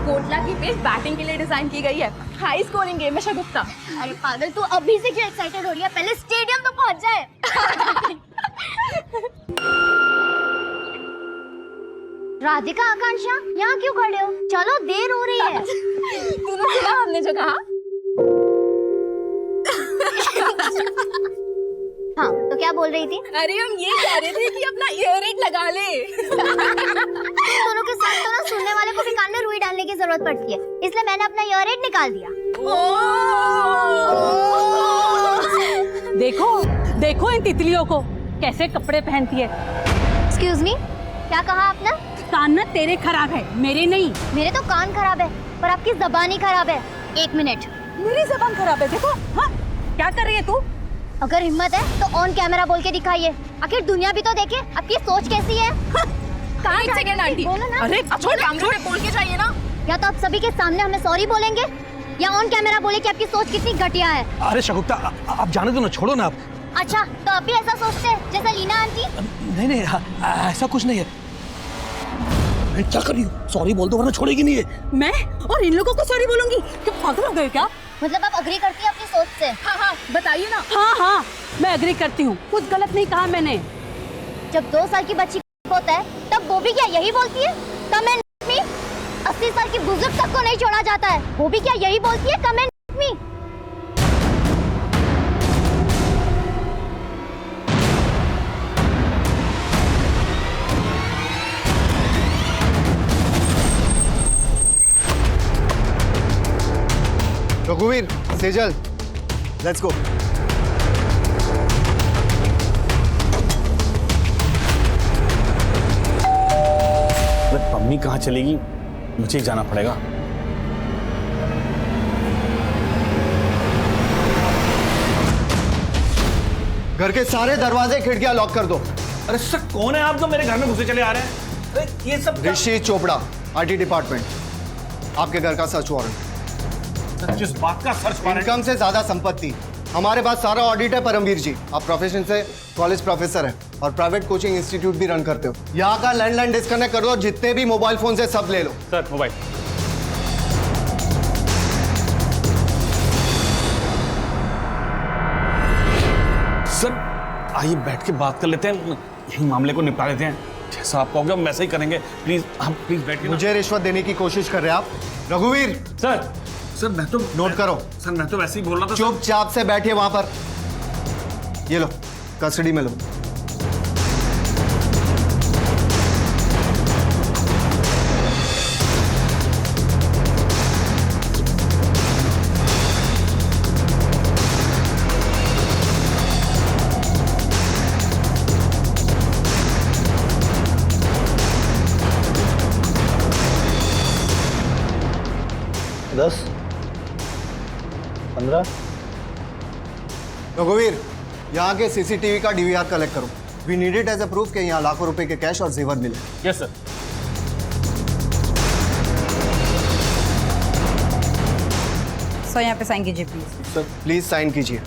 कोटला की pitch batting के लिए डिजाइन की गई है। हाई स्कोरिंग गेम है शगुफ्ता। अरे पागल, तू अभी से क्यों एक्साइटेड हो रही है? पहले स्टेडियम तो पहुंच जाए। राधिका, आकांक्षा, यहाँ क्यों खड़े हो? चलो, देर हो रही है। तूने सुना हमने जो कहा? हाँ, तो क्या बोल रही थी? अरे हम ये कह रहे थे कि अपना ईयररिंग लगा ले। दोनों के साथ तो ना सुनने वाले को भी कान में रुई डालने की जरूरत पड़ती है, इसलिए मैंने अपना ईयररिंग निकाल दिया। देखो देखो इन तितलियों को कैसे कपड़े पहनती है। एक्सक्यूज मी, क्या कहा आपने? कान ना तेरे खराब है, मेरे नहीं। मेरे तो कान खराब है, पर आपकी जबान ही खराब है। एक मिनट। मेरी जबान खराब है, देखो। हाँ, क्या कर रही है तू? अगर हिम्मत है तो ऑन कैमरा बोल के दिखाइए, आखिर दुनिया भी तो देखे आपकी सोच कैसी है। एक सेकंड आंटी, बोलो ना। अरे अब कैमरे पे बोल के जाइए ना। या तो आप सभी के सामने हमें सॉरी बोलेंगे, या ऑन कैमरा बोले कि आपकी सोच कितनी घटिया है। अरे शगुफ्ता, आप जाने दो ना, छोड़ो ना आप। अच्छा, तो आप भी ऐसा सोचते हैं जैसा लीना आंटी? नहीं नहीं, ऐसा कुछ नहीं है। मैं क्या कर रही हूँ? सॉरी बोल दो वरना छोड़ेगी नहीं है। मैं और इन लोगों को सॉरी बोलूंगी? क्या पागल हो गए क्या? मतलब आप अग्री करती है अपनी सोच से? हाँ हाँ बताइए ना। हाँ हाँ, मैं एग्री करती हूँ, कुछ गलत नहीं कहा मैंने। जब 2 साल की बच्ची होता है तब वो भी क्या यही बोलती है? Comment me. 80 साल की बुजुर्ग तक को नहीं छोड़ा जाता है, वो भी क्या यही बोलती है? Comment me. रघुवीर, सेजल, लेट्स गो। मम्मी कहाँ चलेगी? मुझे ही जाना पड़ेगा। घर के सारे दरवाजे खिड़कियां लॉक कर दो। अरे सर, कौन है आप जो मेरे घर में घुसे चले आ रहे हैं? अरे ये सब ऋषि चोपड़ा, आईटी डिपार्टमेंट। आपके घर का सर्च वारंट। जिस बात का सर्च वारंट? इनकम से ज्यादा संपत्ति। हमारे पास सारा ऑडिट है परमवीर जी। आप प्रोफेशन से कॉलेज प्रोफेसर हैं और प्राइवेट कोचिंग इंस्टीट्यूट भी रन करते हो। यहाँ का लैंडलाइन डिस्कनेक्ट कर दो, जितने भी मोबाइल फोन से सब ले लो। Sir, mobile. सर, आइए बैठ के बात कर लेते हैं, यही मामले को निपटा लेते हैं। जैसा आप कहोगे हम वैसा ही करेंगे। प्लीज, आप प्लीज बैठिए। मुझे रिश्वत देने की कोशिश कर रहे हैं आप? रघुवीर, सर मैं तो नोट करो। सर मैं तो वैसे ही बोल रहा था। चुपचाप से बैठिए वहां पर। ये लो, कस्टडी में लो। रघुवीर, यहाँ के सीसीटीवी का डीवीआर कलेक्ट करो। We need it as a proof कि यहाँ लाखों रुपए के कैश और जेवर मिले। Yes sir. सर यहाँ पे साइन कीजिए प्लीज। सर प्लीज साइन कीजिए।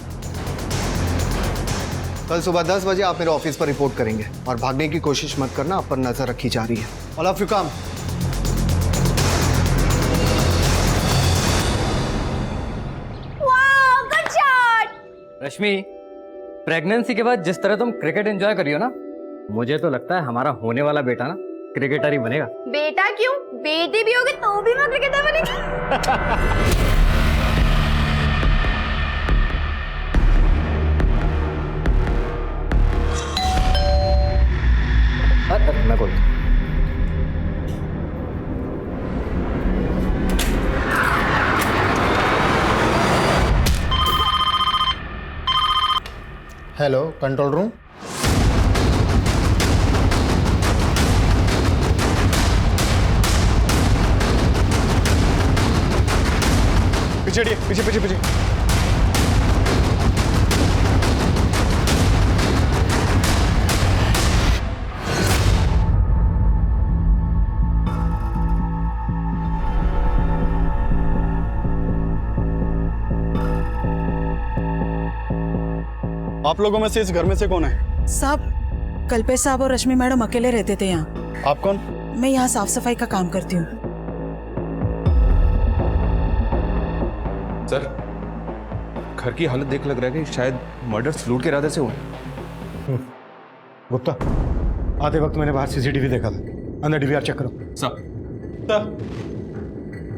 कल सुबह 10 बजे आप मेरे ऑफिस पर रिपोर्ट करेंगे और भागने की कोशिश मत करना, आप पर नजर रखी जा रही है। All of you come. Rashmi, pregnancy के बाद जिस तरह तुम क्रिकेट एंजॉय करी हो ना, मुझे तो लगता है हमारा होने वाला बेटा ना क्रिकेटर ही बनेगा। बेटा क्यों, बेटी भी होगी तो भी मैं क्रिकेटर बनेगी। मैं बोलता हूँ। Hello, control room. पीछे पीछे पीछे पीछे। आप लोगों में से इस घर में से कौन है? साहब, कल्पेश साहब और रश्मि मैडम अकेले रहते थे यहाँ। आप कौन? मैं यहाँ साफ सफाई का काम करती हूँ। सर, घर की हालत देख लग रहा है कि शायद मर्डर लूट के इरादे से हुए। गुप्ता, आते वक्त मैंने बाहर सीसीटीवी देखा था। अंदर डीवीआर चेक करो।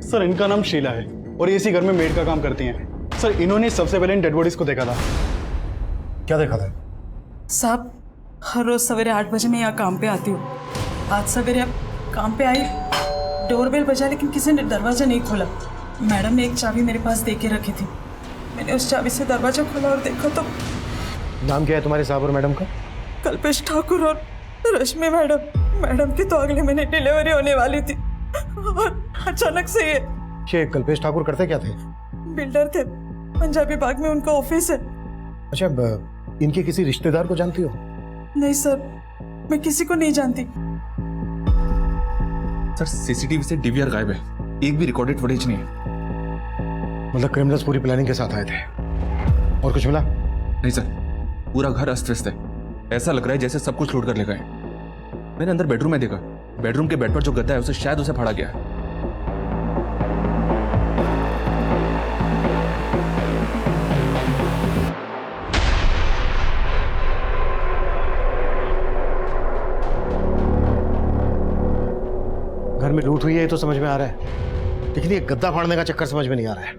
सर इनका नाम शीला है और ये इसी घर में मेड का काम करती हैं। सर इन्होंने सबसे पहले इन डेड बॉडीज को देखा था। क्या देखा था? साहब, हर रोज सवेरे 8 बजे मैं यहाँ काम पे आती हूँ। आज सवेरे अब काम पे आई, डोरबेल बजा लेकिन किसी ने दरवाजा नहीं खोला। मैडम ने एक चाबी मेरे पास दे के रखी थी। मैंने उस चाबी से दरवाजा खोला और देखा तो नाम क्या है तुम्हारे साहब और मैडम का? कल्पेश ठाकुर और रश्मि मैडम। मैडम की तो अगले महीने डिलीवरी होने वाली थी और अचानक से ये कल्पेश ठाकुर करते क्या थे? बिल्डर थे, पंजाबी बाग में उनका ऑफिस है। अच्छा, इनके किसी रिश्तेदार को जानती हो? नहीं सर, मैं किसी को नहीं जानती। सर सीसीटीवी से डीवीआर गायब है, एक भी रिकॉर्डेड फुटेज नहीं है। मतलब क्रिमिनल्स पूरी प्लानिंग के साथ आए थे और कुछ मिला? नहीं सर, पूरा घर अस्त व्यस्त है। ऐसा लग रहा है जैसे सब कुछ लूट कर ले गए। मैंने अंदर बेडरूम में देखा, बेडरूम के बेड पर जो गद्दा है उसे शायद उसे फाड़ा गया है। घर में लूट हुई है ये तो समझ में आ रहा है, लेकिन ये गद्दा फाड़ने का चक्कर समझ में नहीं आ रहा है।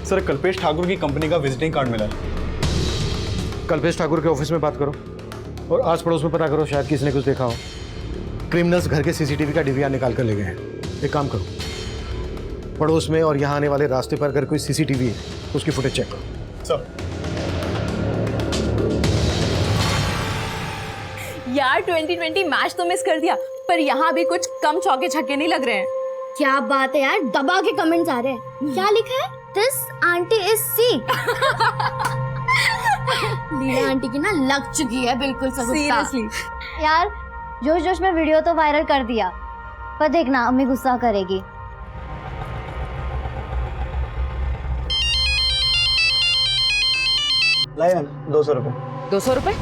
सर कल्पेश ठाकुर की कंपनी का विजिटिंग कार्ड मिला है। कल्पेश ठाकुर के ऑफिस में बात करो और आस पड़ोस में पता करो, शायद किसी ने कुछ देखा हो। क्रिमिनल्स घर के सीसीटीवी का डीवीआर निकाल कर ले गए हैं। एक काम करो, पड़ोस में और यहाँ आने वाले रास्ते पर अगर कोई सीसीटीवी है तो उसकी फुटेज चेक करो। सर यार 2020 मैच तो मिस कर दिया, पर यहाँ भी कुछ कम चौके छक्के नहीं लग रहे हैं। क्या बात है यार, दबा के कमेंट्स आ रहे हैं। क्या लिखा है? This aunty is sick. Leela aunty की ना लग चुकी है बिल्कुल सब। सीरियसली यार जोश जोश में वीडियो तो वायरल कर दिया, पर देखना अम्मी गुस्सा करेगी। लाइए 200 रुपये। 200 रुपए?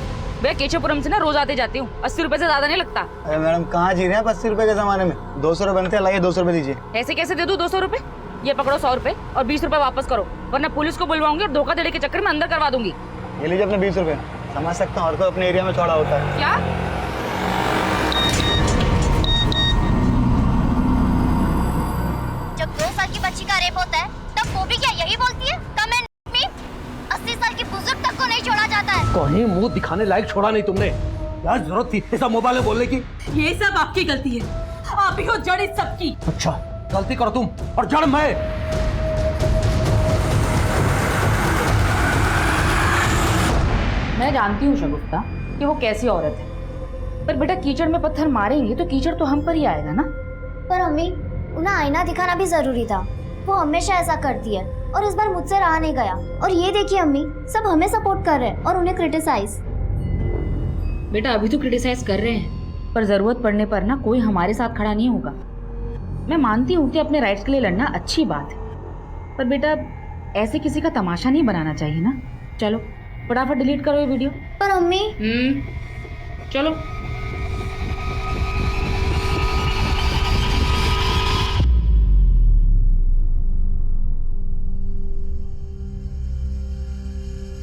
भैया केशवपुरम से ना रोज आते जाती हूँ, 80 रुपए से ज्यादा नहीं लगता। अरे मैडम कहाँ जी रहे हैं 80 रुपये के ज़माने में? 200 रुपये बनते हैं, लाइए 200 रुपये दीजिए। ऐसे कैसे दे दूँ 200 रुपए? ये पकड़ो 100 रुपए और 20 रुपए वापस करो, वरना पुलिस को बुलवाऊंगी और धोखाधड़ी के चक्कर में अंदर करवा दूंगी। ये लीजिए अपने 20 रुपये। समझ सकता हूँ, हर कोई अपने एरिया में चौड़ा होता है। क्या? जब 2 साल की बच्ची का रेप होता है तब वो भी क्या यही बोलती है, कमेंट में 80 साल की बुजुर्ग तक को नहीं छोड़ा जाता है। कहीं मुंह दिखाने लायक छोड़ा नहीं तुमने। यार जरूरत थी ऐसा मोबाइल में बोलने की? ये सब आपकी गलती है, आप ही हो जड़ इस सबकी। अच्छा, गलती करो तुम और जड़ मैं। मैं जानती हूँ शगुफ्ता कि वो कैसी औरत है, पर बेटा कीचड़ में पत्थर मारेंगे तो कीचड़ तो हम पर ही आएगा ना। पर अम्मी, उन्हें आईना दिखाना भी जरूरी था। वो हमेशा ऐसा करती है और इस बार मुझसे रहा नहीं गया। और ये देखिए अम्मी, सब हमें सपोर्ट कर रहे हैं और उन्हें क्रिटिसाइज। बेटा अभी तो क्रिटिसाइज कर रहे हैं, पर जरूरत पड़ने पर ना कोई हमारे साथ खड़ा नहीं होगा। मैं मानती हूँ कि अपने राइट्स के लिए लड़ना अच्छी बात है, पर बेटा ऐसे किसी का तमाशा नहीं बनाना चाहिए ना। चलो फटाफट डिलीट करो ये वीडियो। पर अम्मी, चलो।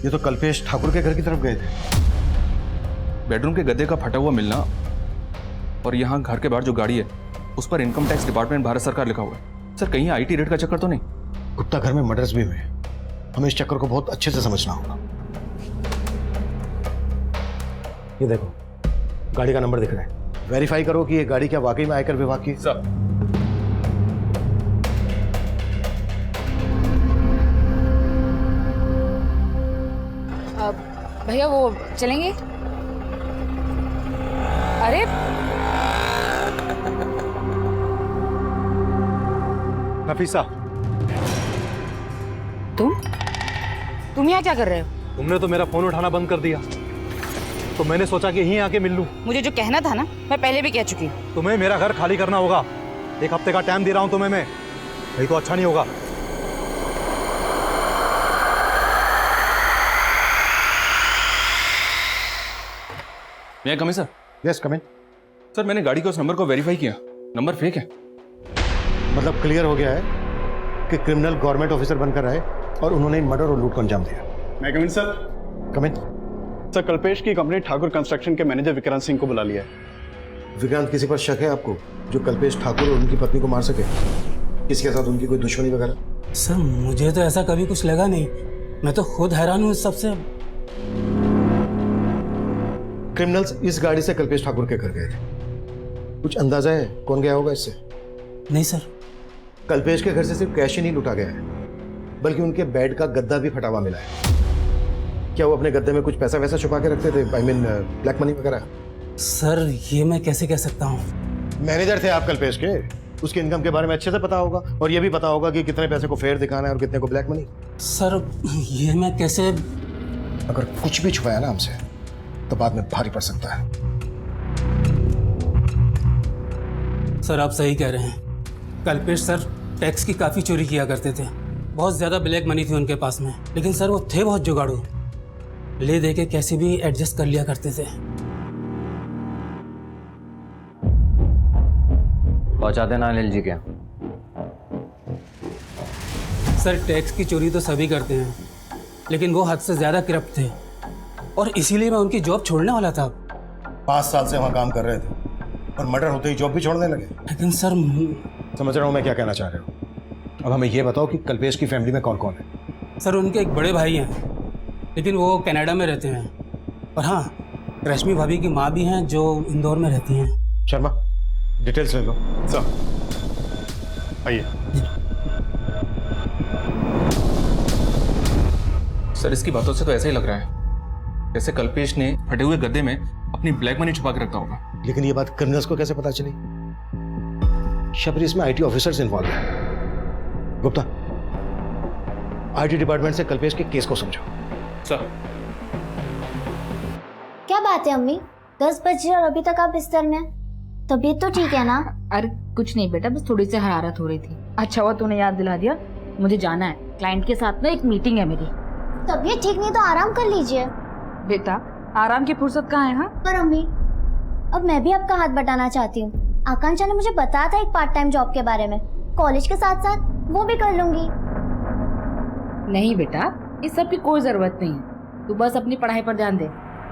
ये तो कल्पेश ठाकुर के घर की तरफ गए थे। बेडरूम के गद्दे का फटा हुआ मिलना और यहाँ घर के बाहर जो गाड़ी है उस पर इनकम टैक्स डिपार्टमेंट भारत सरकार लिखा हुआ है। सर कहीं आईटी रेड का चक्कर तो नहीं? गुप्ता, घर में मर्डर्स भी हुए, हमें इस चक्कर को बहुत अच्छे से समझना होगा। ये देखो, गाड़ी का नंबर दिख रहा है। वेरीफाई करो कि ये गाड़ी क्या वाकई में आयकर विभाग की। सर भैया वो चलेंगे? अरे नफीसा, तुम यहाँ क्या कर रहे हो? तुमने तो मेरा फोन उठाना बंद कर दिया, तो मैंने सोचा कि यहीं आके मिल लूं। मुझे जो कहना था ना, मैं पहले भी कह चुकी हूँ। तुम्हें मेरा घर खाली करना होगा। 1 हफ्ते का टाइम दे रहा हूं तुम्हें मैं, नहीं तो अच्छा नहीं होगा। मैं कम है सर? यस कम इन। सर मैंने गाड़ी के उस नंबर को वेरीफाई किया, नंबर फेक है। मतलब क्लियर हो गया है कि क्रिमिनल गवर्नमेंट ऑफिसर बनकर आए और उन्होंने मर्डर और लूट को अंजाम दिया। मैं come in sir. Come in. Sir Kalpesh की कंपनी ठाकुर कंस्ट्रक्शन के मैनेजर विक्रांत सिंह को बुला लिया है। विक्रांत, किसी पर शक है आपको जो कल्पेश ठाकुर और उनकी पत्नी को मार सके? किसके साथ उनकी कोई दुश्मनी वगैरह? सर मुझे तो ऐसा कभी कुछ लगा नहीं, मैं तो खुद हैरान हूँ इस सबसे। क्रिमिनल्स इस गाड़ी से कल्पेश ठाकुर के घर गए थे। कुछ अंदाजा है कौन गया होगा इससे? नहीं सर। कल्पेश के घर से सिर्फ कैश ही नहीं लूटा गया है, बल्कि उनके बेड का गद्दा भी फटा हुआ मिला है। क्या वो अपने गद्दे में कुछ पैसा वैसा छुपा के रखते थे? आई मीन ब्लैक मनी वगैरह? सर ये मैं कैसे कह सकता हूँ? मैनेजर थे आप कल्पेश के, उसके इनकम के बारे में अच्छे से पता होगा, और ये भी पता होगा कि कितने पैसे को फेयर दिखाना है और कितने को ब्लैक मनी। सर ये मैं कैसे? अगर कुछ भी छुपाया ना हमसे तो बाद में भारी पड़ सकता है। सर आप सही कह रहे हैं, कल्पेश सर टैक्स की काफ़ी चोरी किया करते थे, बहुत ज़्यादा ब्लैक मनी थी उनके पास में, लेकिन सर वो थे बहुत जुगाड़ू, ले दे के कैसे भी एडजस्ट कर लिया करते थे। पहुंचा देना अनिल जी के। सर टैक्स की चोरी तो सभी करते हैं, लेकिन वो हद से ज़्यादा करप्ट थे, और इसीलिए मैं उनकी जॉब छोड़ने वाला था। 5 साल से वहाँ काम कर रहे थे और मर्डर होते ही जॉब भी छोड़ने लगे। लेकिन सर समझ रहा हूँ मैं क्या कहना चाह रहे हो। अब हमें ये बताओ कि कल्पेश की फैमिली में कौन कौन है? सर उनके एक बड़े भाई हैं, लेकिन वो कनाडा में रहते हैं, और हाँ रश्मि भाभी की माँ भी हैं जो इंदौर में रहती हैं। शर्मा डिटेल्स ले लो। सर आइए। सर इसकी बातों से तो ऐसा ही लग रहा है जैसे कल्पेश ने फटे हुए गद्दे में अपनी ब्लैक मनी छुपा के रखा होगा। लेकिन ये बात क्रिमिनल्स को कैसे पता चली? शबरी, इसमें आईटी ऑफिसर्स इन्वॉल्व हैं। गुप्ता, आईटी डिपार्टमेंट से कल्पेश के केस को समझो। सर क्या बात है अम्मी, 10 बजे और अभी तक आप बिस्तर में हैं? तबीयत तो ठीक है ना? अरे कुछ नहीं बेटा, बस थोड़ी सी हरारत हो रही थी। अच्छा हुआ तूने याद दिला दिया, मुझे जाना है, क्लाइंट के साथ ना एक मीटिंग है मेरी। तबीयत ठीक नहीं तो आराम कर लीजिए। बेटा आराम की फुर्सत कहाँ है? हाँ पर अम्मी, अब मैं भी आपका हाथ बटाना चाहती हूँ। आकांक्षा ने मुझे बताया था एक पार्ट टाइम जॉब के बारे में, कॉलेज के साथ साथ वो भी कर लूंगी। नहीं बेटा, इस सब की कोई जरूरत नहीं है, तू बस अपनी पढ़ाई पर ध्यान दे,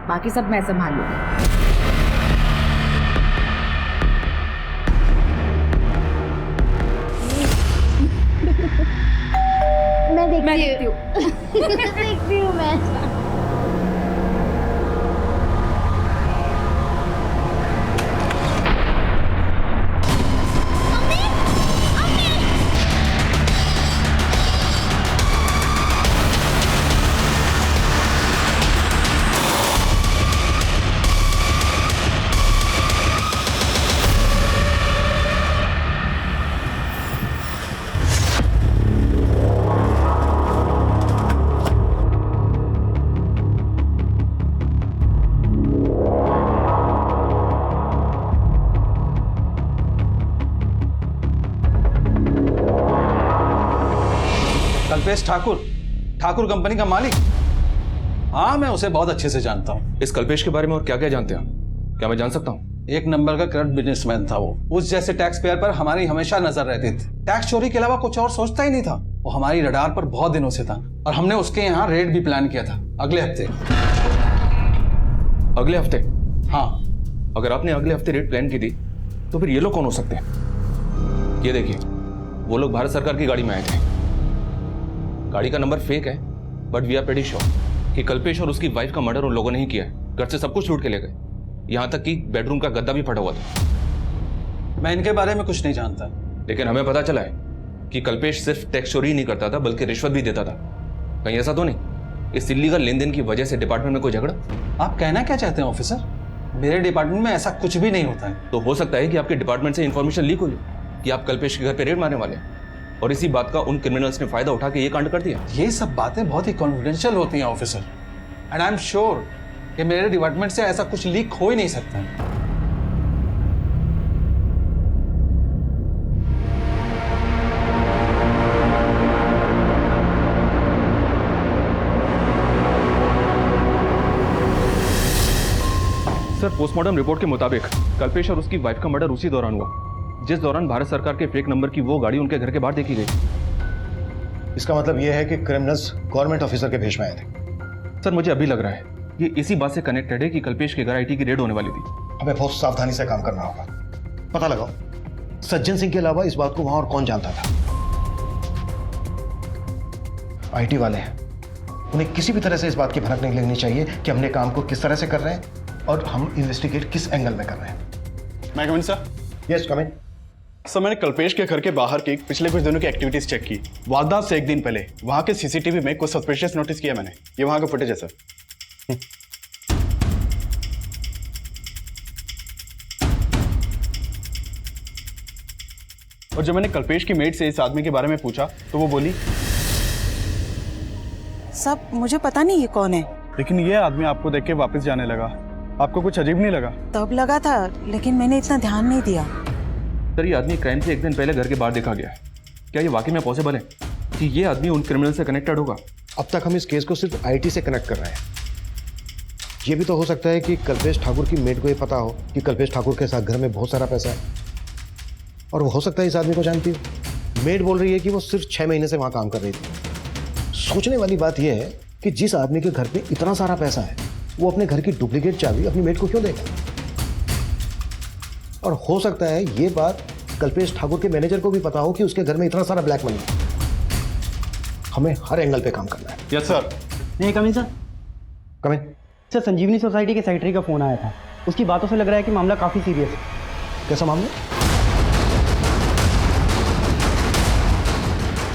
बाकी सब मैं संभाल लूंगी। मैं देखती हूँ। देखती हूँ मैं। कल्पेश ठाकुर, ठाकुर कंपनी का मालिक? हाँ मैं उसे बहुत अच्छे से जानता हूँ। इस कल्पेश के बारे में और क्या क्या जानते हैं, क्या मैं जान सकता हूँ? एक नंबर का करप्ट बिजनेसमैन था वो। उस जैसे टैक्स पेयर पर हमारी हमेशा नजर रहती थी। टैक्स चोरी के अलावा कुछ और सोचता ही नहीं था। वो हमारी रडार पर बहुत दिनों से था, और हमने उसके यहाँ रेड भी प्लान किया था अगले हफ्ते। अगले हफ्ते? हाँ। अगर आपने अगले हफ्ते रेड प्लान की थी तो फिर ये लोग कौन हो सकते हैं? ये देखिए, वो लोग भारत सरकार की गाड़ी में आए थे। गाड़ी का नंबर फेक है, but we are pretty sure कि कल्पेश और उसकी वाइफ का मर्डर उन लोगों ने ही किया है। घर से सब कुछ लूट के ले गए, यहाँ तक कि बेडरूम का गद्दा भी फटा हुआ था। मैं इनके बारे में कुछ नहीं जानता, लेकिन हमें पता चला है कि कल्पेश सिर्फ टैक्स चोरी नहीं करता था बल्कि रिश्वत भी देता था। कहीं ऐसा तो नहीं इस इल्लीगल लेन देन की वजह से डिपार्टमेंट में कोई झगड़ा? आप कहना क्या चाहते हैं ऑफिसर? मेरे डिपार्टमेंट में ऐसा कुछ भी नहीं होता है। तो हो सकता है कि आपके डिपार्टमेंट से इंफॉर्मेशन लीक हुई कि आप कल्पेश के घर पे रेड मारने वाले हैं, और इसी बात का उन क्रिमिनल्स ने फायदा उठा के ये कांड कर दिया। ये सब बातें बहुत ही कॉन्फिडेंशियल होती हैं officer, and I am sure कि मेरे डिपार्टमेंट से ऐसा कुछ लीक हो ही नहीं सकता। सर पोस्टमार्टम रिपोर्ट के मुताबिक कल्पेश और उसकी वाइफ का मर्डर उसी दौरान हुआ जिस दौरान भारत सरकार के फेक नंबर की वो गाड़ी उनके घर के बाहर देखी गई। इसका मतलब यह है कि क्रिमिनल्स गवर्नमेंट ऑफिसर के भेष में आए थे। सर मुझे अभी लग रहा है ये इसी बात से कनेक्टेड है कि कल्पेश के घर आईटी की रेड होने वाली थी। हमें बहुत सावधानी से काम करना होगा। पता लगाओ सज्जन सिंह के अलावा इस बात को वहां और कौन जानता था। आईटी वाले हैं, उन्हें किसी भी तरह से इस बात की भनक नहीं लगनी चाहिए कि हमने काम को किस तरह से कर रहे हैं और हम इन्वेस्टिगेट किस एंगल में कर रहे हैं। मैं कम इन सर? यस कम इन। सर मैंने कल्पेश के घर के बाहर की पिछले कुछ दिनों की एक्टिविटीज चेक की। वारदात से एक दिन पहले वहां के सीसीटीवी में कुछ सस्पिशियस नोटिस किया मैंने। ये वहां का फुटेज है सर। और जब मैंने कल्पेश की मेड से इस आदमी के बारे में पूछा तो वो बोली सब मुझे पता नहीं ये कौन है। लेकिन ये आदमी आपको देख के वापस जाने लगा। आपको कुछ अजीब नहीं लगा? तब लगा था लेकिन मैंने इतना ध्यान नहीं दिया। सर ये आदमी क्राइम से एक दिन पहले घर के बाहर देखा गया है। क्या ये वाकई में पॉसिबल है कि ये आदमी उन क्रिमिनल से कनेक्टेड होगा? अब तक हम इस केस को सिर्फ आईटी से कनेक्ट कर रहे हैं। ये भी तो हो सकता है कि कल्पेश ठाकुर की मेड को ये पता हो कि कल्पेश ठाकुर के साथ घर में बहुत सारा पैसा है और वो हो सकता है इस आदमी को जानती हो। मेड बोल रही है कि वो सिर्फ 6 महीने से वहां काम कर रही थी। सोचने वाली बात यह है कि जिस आदमी के घर पे इतना सारा पैसा है वो अपने घर की डुप्लीकेट चाबी अपनी मेड को क्यों देगा? और हो सकता है ये बात कल्पेश ठाकुर के मैनेजर को भी पता हो कि उसके घर में इतना सारा ब्लैक मनी है। हमें हर एंगल पे काम करना है। Yes sir. नहीं कम इन सर। कम इन। सर संजीवनी सोसाइटी के सेक्रेटरी का फोन आया था। उसकी बातों से लग रहा है कि मामला काफी सीरियस है। कैसा मामला?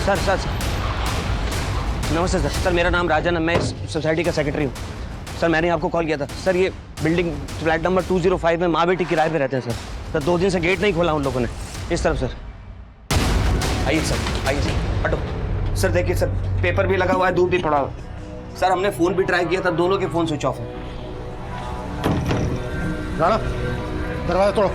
सर नमस्ते सर। सर मेरा नाम राजन है, मैं इस सोसाइटी का सेक्रेटरी हूँ। सर मैंने आपको कॉल किया था। सर ये बिल्डिंग फ्लैट नंबर 205 में माँ बेटी किराए पे रहते हैं सर। 2 दिन से गेट नहीं खोला उन लोगों ने। इस तरफ सर। आइए सर हटो। सर देखिए सर पेपर भी लगा हुआ है, धूप भी पड़ा हुआ है। सर हमने फ़ोन भी ट्राई किया था, दोनों के फ़ोन स्विच ऑफ है। राणा दरवाजा तोड़ो।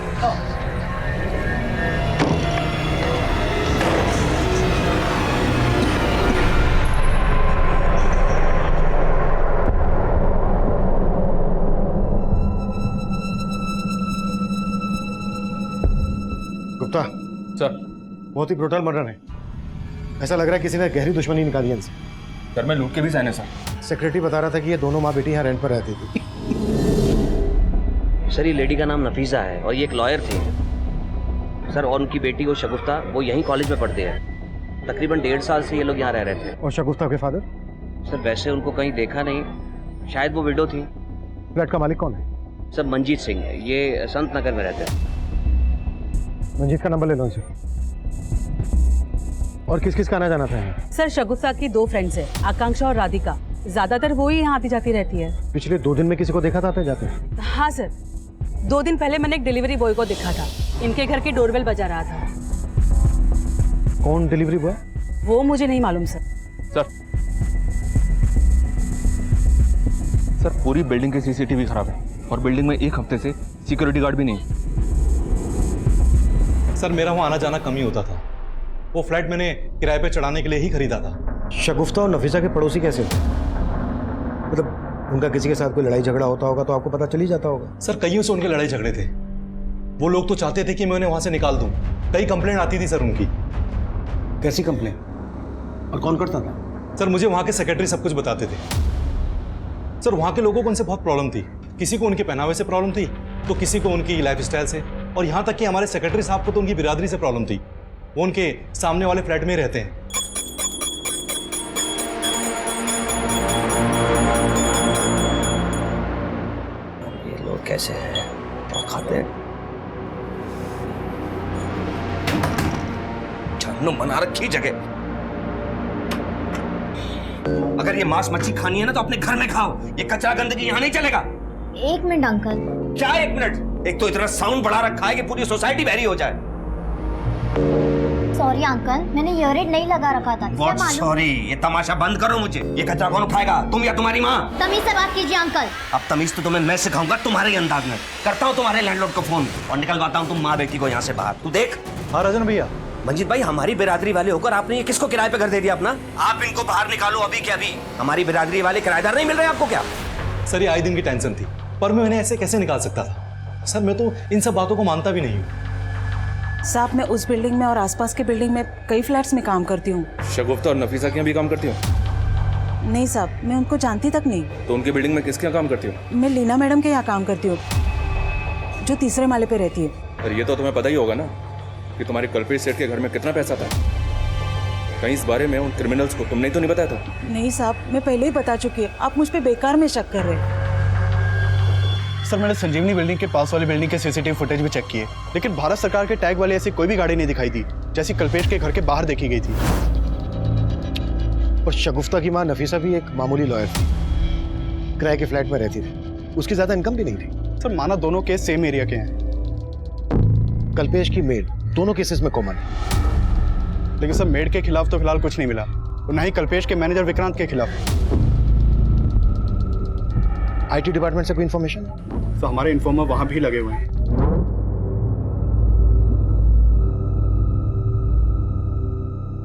गुप्ता सर बहुत ही ब्रूटल मर्डर है। ऐसा लग रहा है किसी ने गहरी दुश्मनी निकाली है इनसे। सर मैं लूट के भी सहने सर। सेक्रेटरी बता रहा था कि ये दोनों माँ बेटी यहाँ रेंट पर रहती थी। सर ये लेडी का नाम नफीसा है और ये एक लॉयर थी सर, और उनकी बेटी वो शगुफ्ता वो यहीं कॉलेज में पढ़ते हैं। तकरीबन 1.5 साल से ये लोग यहाँ रह रहे थे। और शगुफ्ता के फादर? सर वैसे उनको कहीं देखा नहीं, शायद वो विडो थी। फ्लैट का मालिक कौन है? सर मंजीत सिंह, ये संत नगर में रहते हैं। मंजीत का नंबर ले लो इनसे। और किस किस का आना जाना था? सर शगुफ्ता की 2 फ्रेंड्स है, आकांक्षा और राधिका। ज्यादातर वो ही यहाँ आती जाती रहती है। पिछले 2 दिन में किसी को देखा था आते जाते? हाँ सर, 2 दिन पहले मैंने एक डिलीवरी बॉय को देखा था, इनके घर की डोरबेल बजा रहा था। कौन डिलीवरी बॉय? वो मुझे नहीं मालूम सर। सर पूरी बिल्डिंग की सीसीटीवी खराब है और बिल्डिंग में 1 हफ्ते से सिक्योरिटी गार्ड भी नहीं है। सर मेरा वहाँ आना जाना कम ही होता था। वो फ्लैट मैंने किराए पे चढ़ाने के लिए ही खरीदा था। शगुफ्ता और नफीसा के पड़ोसी कैसे थे? मतलब उनका किसी के साथ कोई लड़ाई झगड़ा होता होगा तो आपको पता चल ही जाता होगा। सर कईयों से उनके लड़ाई झगड़े थे। वो लोग तो चाहते थे कि मैं उन्हें वहाँ से निकाल दूँ। कई कंप्लेंट आती थी सर उनकी। कैसी कंप्लेन? और कौन करता था? सर मुझे वहाँ के सेक्रेटरी सब कुछ बताते थे। सर वहाँ के लोगों को उनसे बहुत प्रॉब्लम थी। किसी को उनके पहनावे से प्रॉब्लम थी तो किसी को उनकी लाइफस्टाइल से, और यहाँ तक कि हमारे सेक्रेटरी साहब को तो उनकी बिरादरी से प्रॉब्लम थी। वो उनके सामने वाले फ्लैट में ही रहते हैं। ये लोग कैसे हैं और खाते हैं? जहन्नुम बना रखी जगह। अगर ये मांस मच्छी खानी है ना तो अपने घर में खाओ, ये कचरा गंदगी यहाँ नहीं चलेगा। 1 मिनट अंकल। क्या 1 मिनट? एक तो इतना साउंड बढ़ा रखा है कि पूरी सोसाइटी बहरी हो जाए। सॉरी अंकल, मैंने ईयररिंग नहीं लगा रखा था। What sorry? ये तमाशा बंद करो मुझे। ये कचरा कौन उठाएगा, तुम या तुम्हारी माँ? तमीज से बात कीजिए अंकल। अब तमीज तो तुम्हें मैं सिखाऊंगा तुम्हारे ही अंदाज में। करता हूँ तुम्हारे लैंडलॉर्ड को फोन और निकलवाता हूँ तुम माँ बेटी को यहाँ से बाहर। तू देख। हाँ राजन भैया। मंजीत भाई हमारी बिरादरी वाले होकर आपने ये किसको किराए पे घर दे दिया अपना? आप इनको बाहर निकालो अभी के अभी। हमारी बिरादरी वाले किराएदार नहीं मिल रहे आपको क्या? सर ये आए दिन की टेंशन थी, पर मैं उन्हें ऐसे कैसे निकाल सकता था? सर मैं तो इन सब बातों को मानता भी नहीं हूँ। साहब मैं उस बिल्डिंग में और आसपास के बिल्डिंग में कई फ्लैट्स में काम करती हूँ। शगुफ्ता और नफीसा के यहाँ भी काम करती हो? नहीं साहब, मैं उनको जानती तक नहीं। तो उनकी बिल्डिंग में किसके यहाँ काम करती हो? मैं लीना मैडम के यहाँ काम करती हूँ, जो तीसरे माले पे रहती है। और ये तो तुम्हें पता ही होगा ना कि तुम्हारे कल्पेश सेठ के घर में कितना पैसा था। कहीं इस बारे में उन क्रिमिनल्स को तुमने तो नहीं बताया था? नहीं साहब, मैं पहले ही बता चुकी है। आप मुझ पे बेकार में शक कर रहे हैं। सर मैंने संजीवनी बिल्डिंग के पास वाली बिल्डिंग के सीसीटीवी फुटेज भी चेक किए, लेकिन भारत सरकार के टैग वाली ऐसी कोई भी गाड़ी नहीं दिखाई दी जैसी कल्पेश के घर के बाहर देखी गई थी। और शगुफ्ता की माँ नफीसा भी एक मामूली लॉयर थी, किराए के फ्लैट में रहती थी, उसकी ज्यादा इनकम भी नहीं थी। सर माना दोनों केस सेम एरिया के हैं। कल्पेश की मेड दोनों केसेस में कॉमन है, लेकिन सर मेड के खिलाफ तो फिलहाल कुछ नहीं मिला, और ना ही कल्पेश के मैनेजर विक्रांत के खिलाफ। आईटी डिपार्टमेंट से कोई इन्फॉर्मेशन? तो हमारे इन्फॉर्मर वहां भी लगे हुए हैं।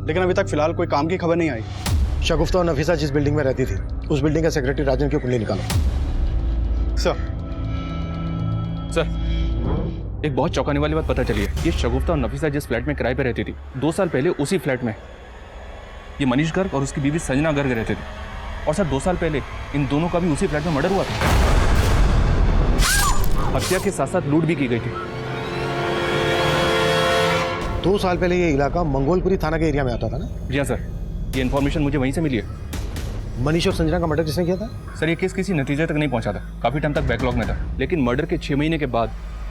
लेकिन अभी तक फिलहाल कोई काम की खबर नहीं आई। शगुफ्ता और नफीसा जिस बिल्डिंग में रहती थी, उस बिल्डिंग का सेक्रेटरी राजन की कुंडली निकालो। सर एक बहुत चौंकाने वाली बात पता चली है। ये शगुफ्ता और नफीसा जिस फ्लैट में किराए पे रहती थी, 2 साल पहले उसी फ्लैट में ये मनीष गर्ग और उसकी बीवी संजना गर्ग रहते थे। और सर 2 साल पहले इन दोनों का भी उसी फ्लैट में मर्डर हुआ था। हत्या के साथ साथ लूट भी की गई थी। 2 साल पहले ये इलाका मंगोलपुरी थाना के एरिया में आता था ना? जी हाँ सर, ये इन्फॉर्मेशन मुझे वहीं से मिली है। मनीष और संजना का मर्डर किसने किया था? सर ये केस किसी नतीजे तक नहीं पहुंचा था, काफी टाइम तक बैकलॉग में था। लेकिन मर्डर के 6 महीने के बाद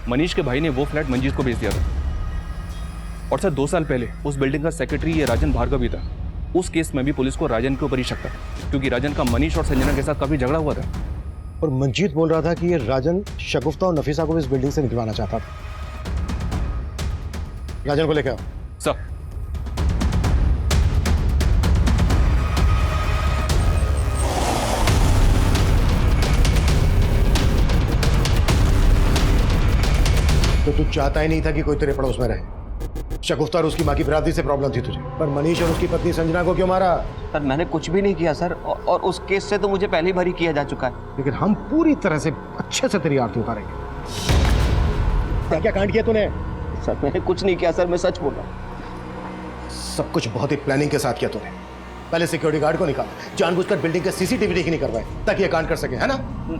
मनीष के भाई ने वो फ्लैट मंजीत को बेच दिया था। और सर 2 साल पहले उस बिल्डिंग का सेक्रेटरी ये राजन भार्गव भी था। उस केस में भी पुलिस को राजन के ऊपर ही शक था, क्योंकि राजन का मनीष और संजना के साथ काफी झगड़ा हुआ था। और मंजीत बोल रहा था कि ये राजन शगुफ्ता और नफीसा को इस बिल्डिंग से निकलवाना चाहता था। राजन को लेकर आओ। सर तो तू चाहता ही नहीं था कि कोई तेरे पड़ोस में रहे। शगुफ्ता और उसकी माँ की बिरादरी से प्रॉब्लम थी तुझे, पर मनीष और उसकी पत्नी संजना को क्यों मारा? सर मैंने कुछ भी नहीं किया सर, और उस केस से तो मुझे पहले ही भरी किया जा चुका है। लेकिन हम पूरी तरह से अच्छे से तेरी आरती उतारेंगे। क्या क्या कांड किया तूने? सर मैंने कुछ नहीं किया सर, मैं सच बोल रहा हूँ। सब कुछ बहुत ही प्लानिंग के साथ किया तूने। पहले सिक्योरिटी गार्ड को निकाला, जानबूझकर बिल्डिंग के सीसीटीवी नहीं करवाए ताकि ये कांड कर सके, है ना?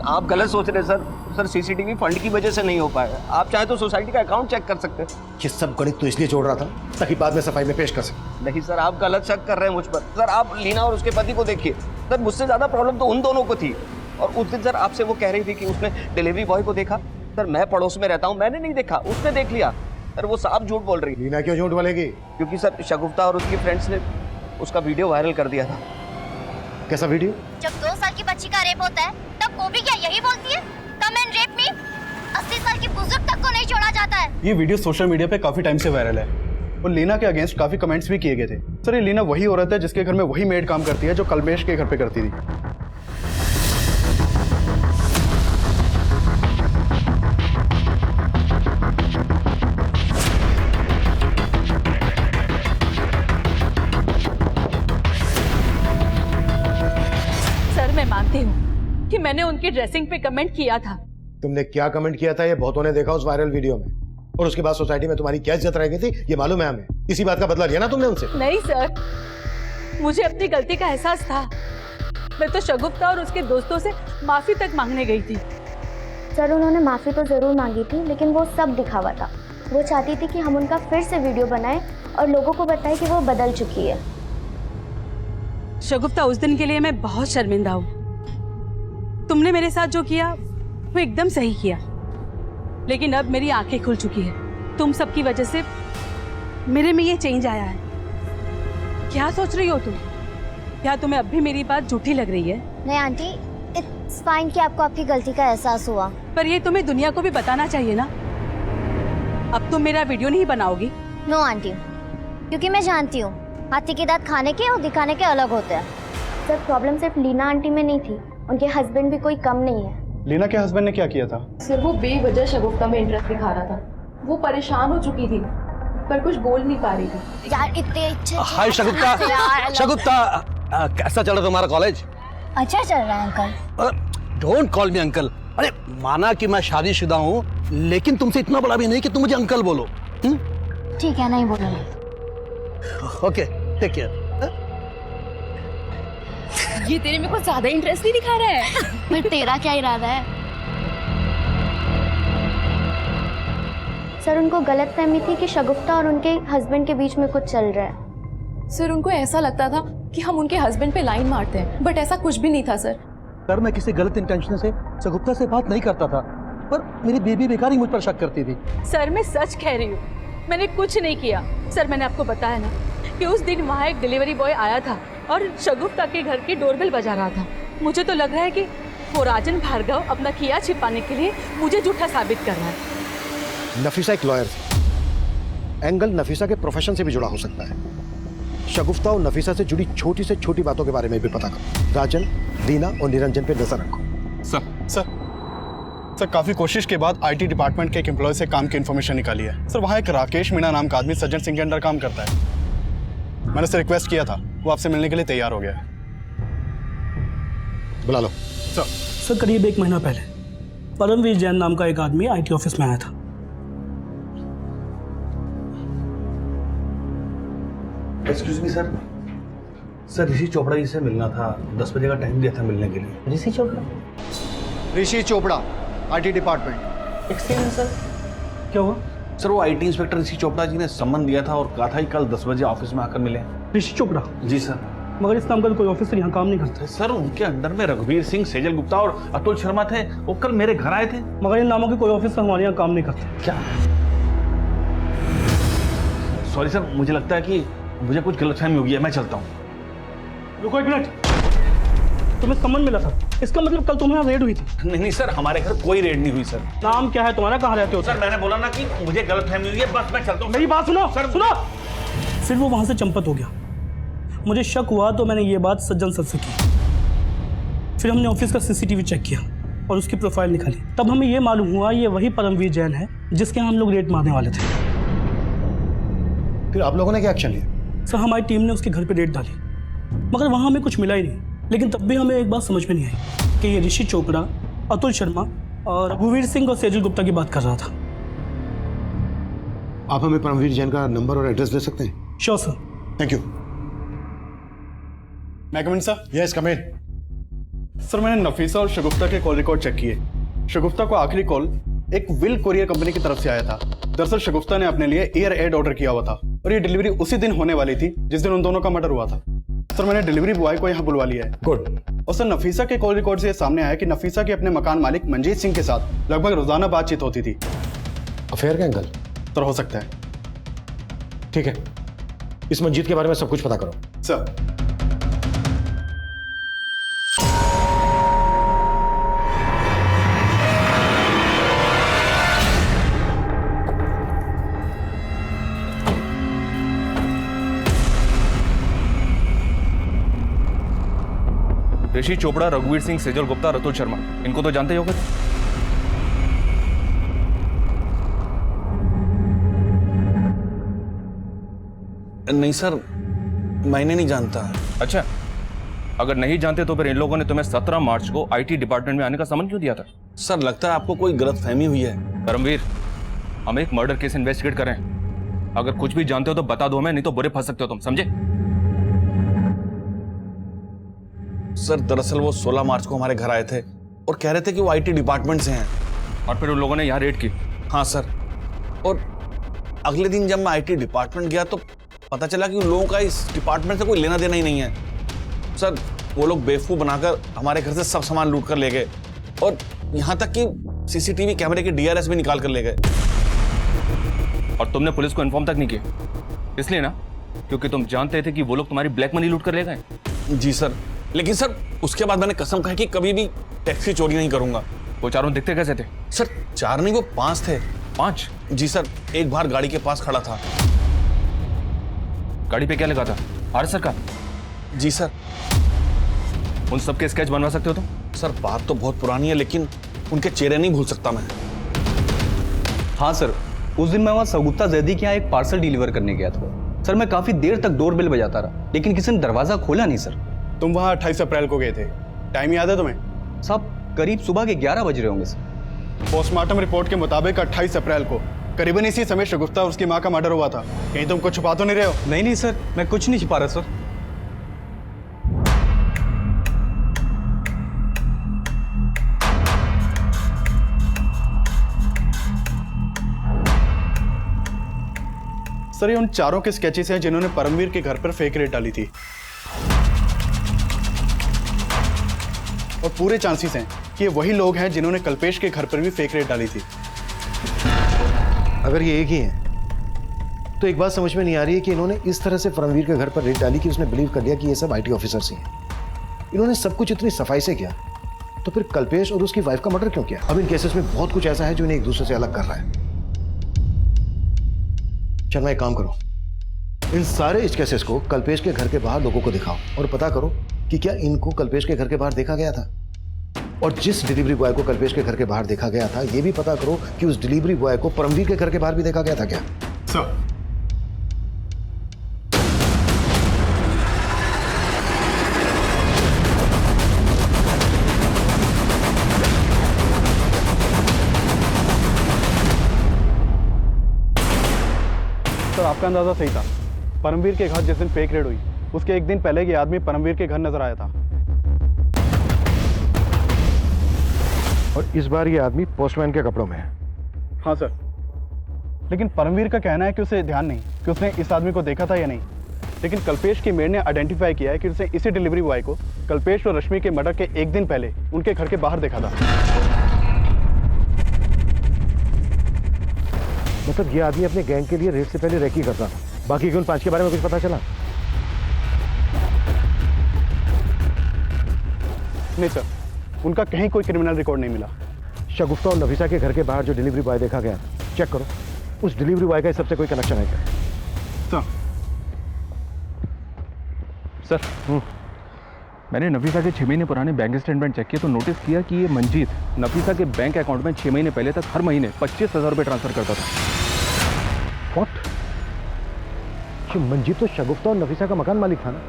आप गलत सोच रहे सर। सर सीसीटीवी फंड की वजह से नहीं हो पाया। आप चाहे तो सोसाइटी का अकाउंट चेक कर सकते हैं। ये सब गणित तो इसलिए जोड़ रहा था ताकि बाद में सफाई में पेश कर सके। नहीं सर, आप गलत शक कर रहे हैं मुझ पर। सर आप लीना और उसके पति को देखिए। सर मुझसे ज्यादा प्रॉब्लम तो उन दोनों को थी। और उस दिन सर आपसे वो कह रही थी कि उसने डिलीवरी बॉय को देखा। सर मैं पड़ोस में रहता हूँ, मैंने नहीं देखा, उसने देख लिया। सर वो साफ झूठ बोल रही। लीना क्यों झूठ बोलेगी? क्योंकि सर शगुफ्ता और उसकी फ्रेंड्स ने उसका वीडियो वायरल कर दिया था। कैसा वीडियो? जब 2 साल की बच्ची का रेप होता है तब वो भी क्या यही बोलती है, कम एंड रेप मी? 80 साल की बुजुर्ग तक को नहीं छोड़ा जाता है। ये वीडियो सोशल मीडिया पे काफी टाइम से वायरल है, और लीना के अगेंस्ट काफी कमेंट्स भी किए गए थे। सर ये लीना वही औरत है जिसके घर में वही मेड काम करती है जो कल्पेश के घर पे करती थी। मैं मानती हूँ कि मैंने उनकी ड्रेसिंग पे कमेंट किया था। तुमने क्या कमेंट किया था ये बहुतों ने देखा उस वायरल वीडियो में, और उसके बाद सोसाइटी में तुम्हारी क्या इज्जत रह गई थी ये मालूम है हमें। इसी बात का बदला लिया ना तुमने उनसे? नहीं सर, मुझे अपनी गलती का एहसास था। मैं तो शगुफ्ता और उसके दोस्तों से माफी तक मांगने गई थी। सर उन्होंने माफी तो जरूर मांगी थी, लेकिन वो सब दिखावा था। वो चाहती थी कि हम उनका फिर से वीडियो बनाएं और लोगों को बताएं कि वो बदल चुकी है। शगुफ्ता, उस दिन के लिए मैं बहुत शर्मिंदा हूँ। तुमने मेरे साथ जो किया वो एकदम सही किया, लेकिन अब मेरी आंखें खुल चुकी है। तुम सबकी वजह से मेरे में ये चेंज आया है। क्या सोच रही हो तुम? क्या तुम्हें अब भी मेरी बात झूठी लग रही है? नहीं आंटी, इट्स फाइन कि आपको आपकी गलती का एहसास हुआ, पर ये तुम्हें दुनिया को भी बताना चाहिए ना। अब तुम मेरा वीडियो नहीं बनाओगी? नो आंटी, क्योंकि मैं जानती हूँ हाथी के दांत खाने के और दिखाने के अलग होते हैं। सर प्रॉब्लम सिर्फ लीना आंटी में नहीं थी, उनके हस्बैंड भी कोई कम नहीं है। लीना के हस्बैंड ने क्या किया था? सर वो बेवजह शगुफ्ता में इंटरेस्ट दिखा रहा था। वो परेशान हो चुकी थी पर कुछ बोल नहीं पा रही थी। यार इतने अच्छे। हाय शगुफ्ता, शगुफ्ता कैसा चल रहा तुम्हारा कॉलेज? अच्छा चल रहा है uncle. Don't call me uncle. अरे माना कि मैं शादीशुदा हूँ, लेकिन तुमसे इतना बड़ा भी नहीं कि तुम मुझे अंकल बोलो। ठीक है, नहीं बोलूंगी। Okay, take care. ये तेरे में कुछ ज्यादा इंटरेस्ट नहीं दिखा रहा है। पर तेरा क्या इरादा है? सर, उनको गलतफहमी थी कि शगुफ्ता और उनके हस्बैंड के बीच में कुछ चल रहा है। सर, उनको ऐसा लगता था कि हम उनके हस्बैंड पे लाइन मारते हैं, बट ऐसा कुछ भी नहीं था सर। सर, मैं किसी गलत इंटेंशन से शगुफ्ता से बात नहीं करता था, पर मेरी बेबी बेकार ही मुझ पर शक करती थी। सर, मैं सच कह रही हूँ, मैंने कुछ नहीं किया। सर, मैंने आपको बताया ना कि उस दिन वहाँ एक डिलीवरी बॉय आया था और शगुफ्ता के घर की डोरबेल बजा रहा था। मुझे तो लग रहा है कि वो राजन भार्गव अपना किया छिपाने के लिए मुझे झूठा साबित कर रहा है। नफीसा एक लॉयर थी। एंगल नफीसा के प्रोफेशन से भी जुड़ा हो सकता है। शगुफ्ता और नफीसा से जुड़ी छोटी से छोटी बातों के बारे में भी पता करो। राजन, दीना और निरंजन पे नजर रखो। सर काफी कोशिश के बाद आईटी डिपार्टमेंट के एक एम्प्लॉय से काम की इन्फॉर्मेशन निकाली है। सर, वहाँ एक राकेश मीणा नाम का आदमी सज्जन सिंह के अंडर काम करता है। मैंने उससे रिक्वेस्ट किया था, वो आपसे मिलने के लिए तैयार हो गया है। बुला लो। सर, करीब 1 महीना पहले परमवीर जैन नाम का एक आदमी आईटी ऑफिस में आया था। एक्सक्यूज मी सर, ऋषि चोपड़ा जी से मिलना था। 10 बजे का टाइम दिया था मिलने के लिए। Rishi Chopra, IT department. Excuse sir, क्या हुआ? सर, वो आईटी इंस्पेक्टर ऋषि चोपड़ा जी ने सम्मन दिया था और कहा था कि कल 10 बजे ऑफिस में आकर मिले। ऋषि चोपड़ा? जी सर। मगर इस नाम का कोई ऑफिसर यहाँ काम नहीं करता। सर, उनके अंडर में रघुवीर सिंह, सेजल गुप्ता और अतुल शर्मा थे। वो कल मेरे घर आए थे। मगर इन नामों के कोई ऑफिसर हमारे यहाँ काम नहीं करता। क्या? सॉरी सर, मुझे लगता है कि मुझे कुछ गलतफहमी हो गई है। मैं चलता हूँ। रुको 1 मिनट, तुम्हें सम्मन मिला था, इसका मतलब कल तुम्हारा रेड हुई थी? नहीं सर, हमारे घर कोई रेड नहीं हुई सर। नाम क्या है तुम्हारा, कहाँ रहते हो? सर, मैंने बोला ना कि मुझे गलतफहमी हुई है, बस मैं चलता हूँ। मेरी बात सुनो सर, सुनो। फिर वो वहां से चंपत हो गया। मुझे शक हुआ तो मैंने ये बात सज्जन सर से की। फिर हमने ऑफिस का सीसीटीवी चेक किया और उसकी प्रोफाइल निकाली। तब हमें ये मालूम हुआ ये वही परमवीर जैन है जिसके हम लोग रेड मारने वाले थे। फिर आप लोगों ने क्या एक्शन लिया? सर, हमारी टीम ने उसके घर पे रेड डाली, मगर वहाँ हमें कुछ मिला ही नहीं। लेकिन तब भी हमें एक बात समझ में नहीं आई कि ये ऋषि चोपड़ा, अतुल शर्मा और रघुवीर सिंह और सेजल गुप्ता की बात कर रहा था। आप हमें परमवीर जैन का नंबर और एड्रेस दे सकते हैं? Sure sir. Thank you. मैं कम इन सर? यस, कम इन। सर, मैंने नफीसा और शगुफ्ता के कॉल रिकॉर्ड चेक किए। शगुफ्ता को आखिरी कॉल एक विल कोरियर कंपनी की तरफ से आया था। दरअसल शगुफ्ता ने अपने लिए एयर एड ऑर्डर किया हुआ था और ये डिलीवरी उसी दिन होने वाली थी जिस दिन उन दोनों का मर्डर हुआ था। सर, मैंने डिलीवरी बॉय को यहाँ बुलवा लिया है। गुड। और सर, नफीसा के कॉल रिकॉर्ड से ये सामने आया कि नफीसा के अपने मकान मालिक मंजीत सिंह के साथ लगभग रोजाना बातचीत होती थी। अफेयर का एंगल? सर, हो सकता है। ठीक है, इस मंजीत के बारे में सब कुछ पता करो। सर। ऋषि चोपड़ा, रघुवीर सिंह, सेजल गुप्ता, अतुल शर्मा, इनको तो जानते ही होगे। नहीं सर, मैंने नहीं जानता। अच्छा, अगर नहीं जानते तो फिर इन लोगों ने तुम्हें 17 मार्च को आईटी डिपार्टमेंट में आने का समन क्यों दिया था? सर, लगता है आपको कोई गलतफहमी हुई है। परमवीर, हम एक मर्डर केस इन्वेस्टिगेट कर रहे हैं। अगर कुछ भी जानते हो तो बता दो हमें, नहीं तो बुरे फंस सकते हो तुम, समझे? सर, दरअसल वो 16 मार्च को हमारे घर आए थे और कह रहे थे कि वो आईटी डिपार्टमेंट से हैं। और फिर उन लोगों ने यहाँ रेड की? हाँ सर, और अगले दिन जब मैं आईटी डिपार्टमेंट गया तो पता चला कि उन लोगों का इस डिपार्टमेंट से कोई लेना देना ही नहीं है। सर, वो लोग बेवकूफ़ बनाकर हमारे घर से सब सामान लूट कर ले गए और यहाँ तक कि सीसीटीवी कैमरे के डीआरएस भी निकाल कर ले गए। और तुमने पुलिस को इन्फॉर्म तक नहीं किया, इसलिए ना क्योंकि तुम जानते थे कि वो लोग तुम्हारी ब्लैक मनी लूट कर ले गए? जी सर, लेकिन सर उसके बाद मैंने कसम खाई कि कभी भी टैक्सी चोरी नहीं करूंगा। वो चारों दिखते कैसे थे? सर, 4 नहीं, वो 5 थे। 5? जी सर, एक बार गाड़ी के पास खड़ा था। गाड़ी पे क्या लगा था? आरएसआर का? जी सर। उन सबके स्केच बनवा सकते हो तुम? सर, बात तो बहुत पुरानी है लेकिन उनके चेहरे नहीं भूल सकता मैं। हाँ सर, उस दिन मैं वहाँ सगुप्ता जैदी के यहाँ एक पार्सल डिलीवर करने गया था। सर, मैं काफी देर तक डोरबेल बजाता रहा लेकिन किसी ने दरवाजा खोला नहीं। सर, तुम वहाँ 28 अप्रैल को गए थे, टाइम याद है तुम्हें? साहब, करीब सुबह के 11 बज रहे होंगे सर। पोस्टमार्टम रिपोर्ट के मुताबिक 28 अप्रैल को करीबन इसी समय शगुफ्ता और उसकी माँ का मर्डर हुआ था। कहीं तुम कुछ छुपा तो नहीं रहे हो? नहीं नहीं सर, मैं कुछ नहीं छिपा रहा सर। सर ये उन चारों के स्केचेस हैं जिन्होंने परमवीर के घर पर फेक रेड डाली थी, और पूरे चांसेस हैं कि ये वही लोग हैं जिन्होंने कल्पेश के घर पर भी फेक रेड डाली थी। अगर ये एक ही है तो एक बात समझ में नहीं आ रही है कि इन्होंने इस तरह से परमवीर के घर पर रेड डाली कि उसने बिलीव कर लिया कि ये सब आईटी ऑफिसर्स ही हैं। इन्होंने सब कुछ इतनी सफाई से किया, तो फिर कल्पेश और उसकी वाइफ का मर्डर क्यों किया? अब इन केसेस में बहुत कुछ ऐसा है जो इन्हें एक दूसरे से अलग कर रहा है। शर्मा एक काम करो, इन सारे इस केसेस को कल्पेश के घर के बाहर लोगों को दिखाओ और पता करो कि क्या इनको कल्पेश के घर के बाहर देखा गया था, और जिस डिलीवरी बॉय को कल्पेश के घर के बाहर देखा गया था ये भी पता करो कि उस डिलीवरी बॉय को परमवीर के घर के बाहर भी देखा गया था क्या? सर आपका अंदाजा सही था। परमवीर के घर जिस दिन फेक रेड हुई उसके एक दिन पहले ये आदमी परमवीर के घर नजर आया था, और इस बार ये आदमी पोस्टमैन के कपड़ों में है। हाँ सर, लेकिन परमवीर का कहना है कि उसे ध्यान नहीं कि उसने इस आदमी को देखा था या नहीं, लेकिन कल्पेश की मेड ने आइडेंटिफाई किया है कि उसने इसी डिलीवरी बॉय को कल्पेश और रश्मि के मर्डर के एक दिन पहले उनके घर के बाहर देखा था। मतलब ये आदमी अपने गैंग के लिए रेड से पहले रैकी करता था। बाकी के उन 5 के बारे में कुछ पता चला? नहीं सर, उनका कहीं कोई क्रिमिनल रिकॉर्ड नहीं मिला। शगुफ्ता और नफीसा के घर के बाहर जो डिलीवरी बॉय देखा गया, चेक करो उस डिलीवरी बॉय का इस सबसे कोई कनेक्शन है क्या? सर मैंने नफीसा के 6 महीने पुराने बैंक स्टेटमेंट चेक किए तो नोटिस किया कि ये मंजीत नफीसा के बैंक अकाउंट में 6 महीने पहले तक हर महीने 25,000 रुपये ट्रांसफर करता था। व्हाट? मंजीत तो शगुफ्ता और नफीसा का मकान मालिक था ना,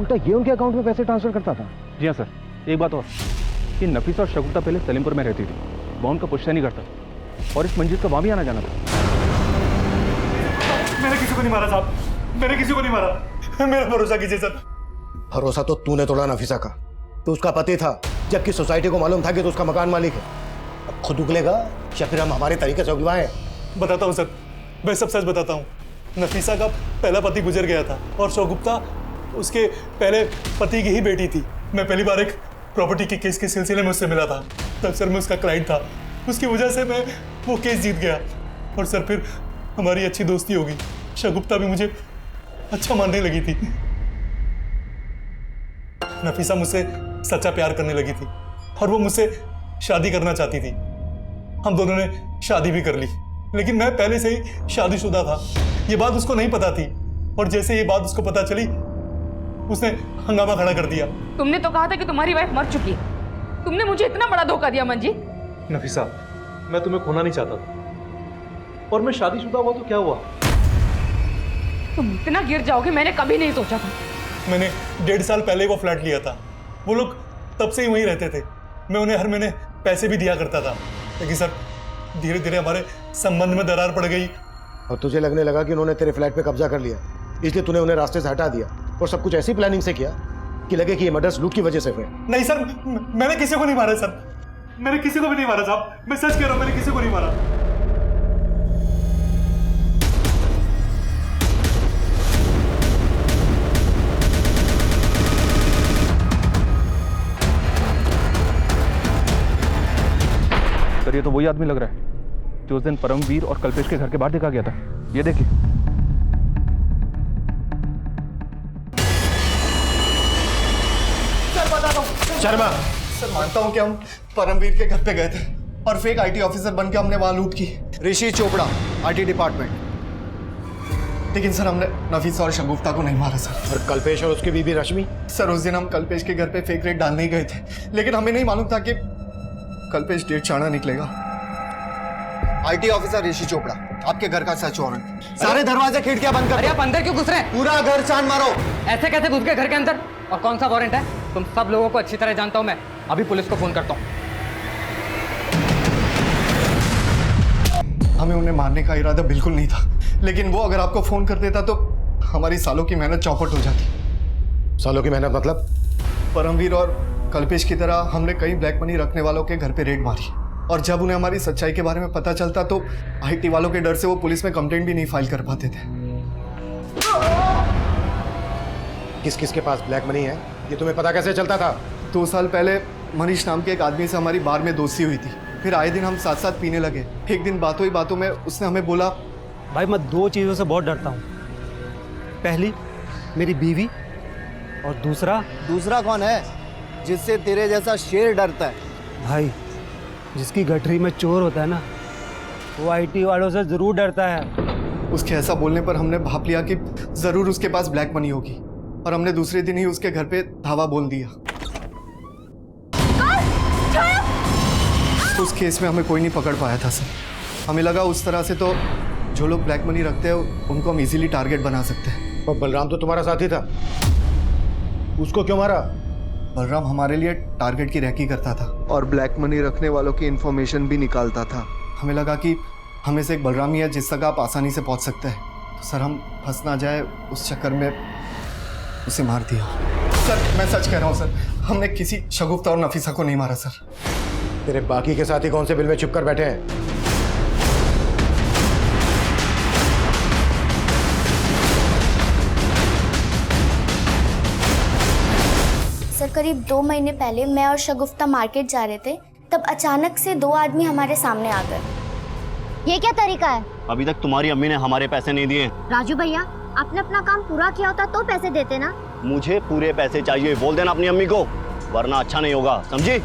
उल्टा ये उनके अकाउंट में पैसे ट्रांसफर करता था? जी हाँ सर, एक बात और कि नफीसा और शगुफ्ता पहले सलीमपुर में रहती थी, वहाँ उनका पुश्ता नहीं करता, और इस मंजीत का वहाँ भी आना जाना था। मैंने किसी को नहीं मारा साहब, मैंने किसी को नहीं मारा, मेरा भरोसा कीजिए सर। भरोसा तो तूने तोड़ा नफीसा का, तो उसका पति था, जबकि सोसाइटी को मालूम था कि तो उसका मकान मालिक है। अब खुद उगलेगा या फिर हम हमारे तरीके से उगवाएं? बताता हूँ सर, मैं सब सच बताता हूँ। नफीसा का पहला पति गुजर गया था और शगुफ्ता उसके पहले पति की ही बेटी थी। मैं पहली बार एक प्रॉपर्टी के केस के सिलसिले में उससे मिला था, तब सर मैं उसका क्लाइंट था, उसकी वजह से मैं वो केस जीत गया, और सर फिर हमारी अच्छी दोस्ती होगी। शगुफ्ता भी मुझे अच्छा मानने लगी थी। नफीसा मुझसे सच्चा प्यार करने लगी थी और वो मुझसे शादी करना चाहती थी। हम दोनों ने शादी भी कर ली, लेकिन मैं पहले से ही शादीशुदा था। ये बात उसको नहीं पता थी, और जैसे ये बात उसको पता चली उसने हंगामा खड़ा कर दिया। तुमने तो कहा था कि तुम्हारी वाइफ मर चुकी है, तुमने मुझे इतना बड़ा धोखा दिया मंजीत। नफीसा, मैं तुम्हें खोना नहीं चाहता था, और मैं शादीशुदा हुआ तो क्या हुआ? तुम इतना गिर जाओगे मैंने कभी नहीं सोचा था। मैंने 1.5 साल पहले वो फ्लैट लिया था, वो लोग तब से ही वहीं रहते थे। मैं उन्हें हर महीने पैसे भी दिया करता था, लेकिन सर धीरे धीरे हमारे संबंध में दरार पड़ गई। और तुझे लगने लगा कि उन्होंने तेरे फ्लैट पे कब्जा कर लिया, इसलिए तूने उन्हें रास्ते से हटा दिया, और सब कुछ ऐसी प्लानिंग से किया कि लगे कि ये मर्डर्स लूट की वजह से हुए। नहीं सर, मैंने किसी को नहीं मारा सर, मैंने किसी को भी नहीं मारा साहब, मैं सच कह रहा हूं, मैंने किसी को नहीं मारा। सर ये तो वही आदमी लग रहा है जो उस दिन परमवीर और कल्पेश के घर के बाहर देखा गया था। ये देखिए। सर बताता हूँ। शर्मा, सर मानता हूँ कि हम परमवीर के घर पे गए थे और फेक आईटी ऑफिसर बनके हमने वहां लूट की। ऋषि चोपड़ा, आईटी डिपार्टमेंट। लेकिन सर हमने नफीसा और शगुफ्ता को नहीं मारा सर। और कल्पेश और उसकी बीबी रश्मि? सर उस दिन हम कल्पेश के घर पे फेक रेड डालने ही गए थे, लेकिन हमें नहीं मालूम था कि कल्पेश डेढ़ चाणा निकलेगा। आईटी ऑफिसर ऋषि चोपड़ा, आपके घर का सर्च वारंट। सारे दरवाजे खिड़कियां बंद कर। अरे आप अंदर क्यों घुस रहे हैं? पूरा घर छान मारो। ऐसे कैसे घुस गए घर के अंदर? और कौन सा वारंट है? तुम सब लोगों को अच्छी तरह जानता हूं मैं, अभी पुलिस को फोन करता हूं। हमें उन्हें मारने का इरादा बिल्कुल नहीं था, लेकिन वो अगर आपको फोन कर देता तो हमारी सालों की मेहनत चौपट हो जाती। सालों की मेहनत मतलब? परमवीर और कल्पेश की तरह हमने कई ब्लैक मनी रखने वालों के घर पे रेड मारी, और जब उन्हें हमारी सच्चाई के बारे में पता चलता तो आईटी वालों के डर से वो पुलिस में कंप्लेंट भी नहीं फाइल कर पाते थे। किस किस के पास ब्लैक मनी है ये तुम्हें पता कैसे चलता था? 2 साल पहले मनीष नाम के एक आदमी से हमारी बार में दोस्ती हुई थी, फिर आए दिन हम साथ साथ पीने लगे। एक दिन बातों ही बातों में उसने हमें बोला, भाई मैं 2 चीज़ों से बहुत डरता हूँ। पहली मेरी बीवी, और दूसरा कौन है जिससे तेरे जैसा शेर डरता है? भाई जिसकी गठरी में चोर होता है ना, वो आईटी वालों से जरूर डरता है। उसके ऐसा बोलने पर हमने भाप लिया कि जरूर उसके पास ब्लैक मनी होगी, और हमने दूसरे दिन ही उसके घर पे धावा बोल दिया। उस केस में हमें कोई नहीं पकड़ पाया था सर। हमें लगा उस तरह से तो जो लोग ब्लैक मनी रखते हैं उनको हम इजीली टारगेट बना सकते हैं। और बलराम तो तुम्हारा साथी था, उसको क्यों मारा? बलराम हमारे लिए टारगेट की रैकी करता था और ब्लैक मनी रखने वालों की इन्फॉर्मेशन भी निकालता था। हमें लगा कि हमें से एक बलराम ही है जिस तक आप आसानी से पहुंच सकते हैं, तो सर हम फंस ना जाए उस चक्कर में उसे मार दिया। सर मैं सच कह रहा हूँ सर, हमने किसी शगुफ्ता और नफीसा को नहीं मारा सर। तेरे बाकी के साथी कौन से बिल में छुप कर बैठे हैं? सर करीब 2 महीने पहले मैं और शगुफ्ता मार्केट जा रहे थे, तब अचानक से 2 आदमी हमारे सामने आ गए। ये क्या तरीका है? अभी तक तुम्हारी अम्मी ने हमारे पैसे नहीं दिए। राजू भैया, आपने अपना काम पूरा किया होता तो पैसे देते ना। मुझे पूरे पैसे चाहिए, बोल देना अपनी अम्मी को, वरना अच्छा नहीं होगा, समझी?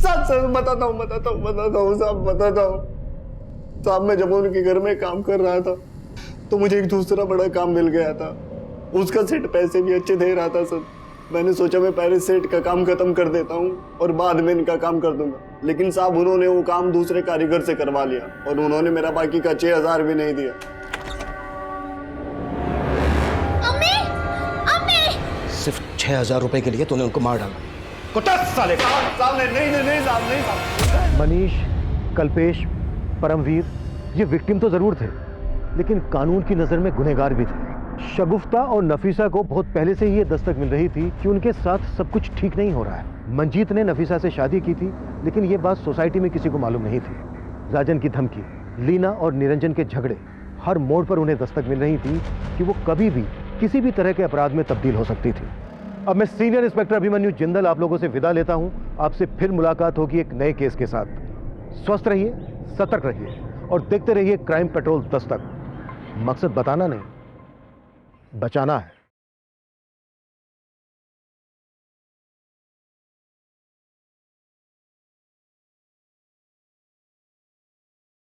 सर बताता हूँ साहब, मैं जब उनके घर में काम कर रहा था तो मुझे एक दूसरा बड़ा काम मिल गया था। उसका सेट पैसे भी अच्छे दे रहा था सर। मैंने सोचा मैं पहले सेट का काम खत्म कर देता हूँ और बाद में इनका काम कर दूंगा, लेकिन साहब उन्होंने वो काम दूसरे कारीगर से करवा लिया और उन्होंने मेरा बाकी का 6000 भी नहीं दिया। सिर्फ 6000 रुपए के लिए तूने उनको मार डाला। कुत्ता साले! नहीं। मनीष, कल्पेश, परमवीर ये विक्टिम तो जरूर थे, लेकिन कानून की नजर में गुनहगार भी थे। शगुफ्ता और नफीसा को बहुत पहले से ही ये दस्तक मिल रही थी कि उनके साथ सब कुछ ठीक नहीं हो रहा है। मंजीत ने नफीसा से शादी की थी, लेकिन ये बात सोसाइटी में किसी को मालूम नहीं थी। राजन की धमकी, लीना और निरंजन के झगड़े, हर मोड़ पर उन्हें दस्तक मिल रही थी कि वो कभी भी किसी भी तरह के अपराध में तब्दील हो सकती थी। अब मैं सीनियर इंस्पेक्टर अभिमन्यु जिंदल आप लोगों से विदा लेता हूं। आपसे फिर मुलाकात होगी एक नए केस के साथ। स्वस्थ रहिए, सतर्क रहिए और देखते रहिए क्राइम पेट्रोल दस्तक। मकसद बताना नहीं, बचाना है।